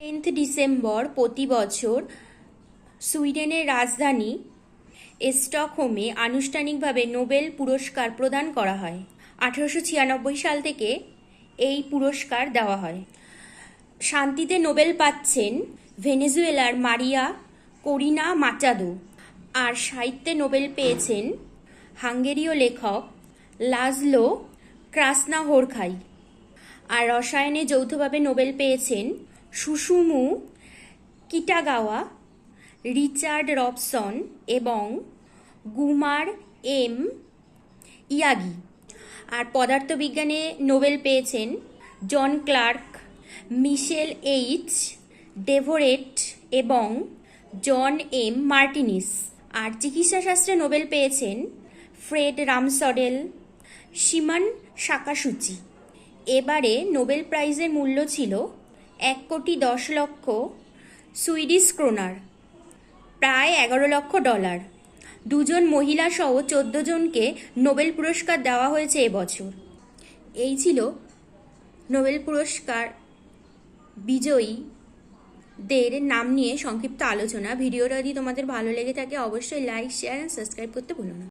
December প্রতি বছর সুইডেনের রাজধানী স্টকহোমে আনুষ্ঠানিকভাবে নোবেল পুরস্কার প্রদান করা হয়। 1896 সাল থেকে এই পুরস্কার দেওয়া হয়। শান্তিতে নোবেল পাচ্ছেন ভেনেজুয়েলার মারিয়া করিনা মাচাদো, আর সাহিত্যে নোবেল পেয়েছেন হাঙ্গেরীয় লেখক লাজলো ক্রাসনাহোরখাই। আর রসায়নে যৌথভাবে নোবেল পেয়েছেন সুসুমু কিটাগাওয়া, রিচার্ড রবসন এবং গুমার এম ইয়াগি। আর পদার্থবিজ্ঞানে নোবেল পেয়েছেন জন ক্লার্ক, মিশেল এইচ ডেভোরেট এবং জন এম মার্টিনিস। আর চিকিৎসাশাস্ত্রে নোবেল পেয়েছেন ফ্রেড রামসডেল, সিমন সাকাসুচি। এবারে নোবেল প্রাইজের মূল্য ছিল 1,10,00,000 সুইডিশ ক্রোনার, প্রায় $11,00,000। দুজন মহিলা সহ 14 জনকে নোবেল পুরস্কার দেওয়া হয়েছে এবছর। এই ছিল নোবেল পুরস্কার বিজয়ীদের নাম নিয়ে সংক্ষিপ্ত আলোচনা। ভিডিওটা যদি তোমাদের ভালো লেগে থাকে অবশ্যই লাইক, শেয়ার অ্যান্ড সাবস্ক্রাইব করতে ভুলো না।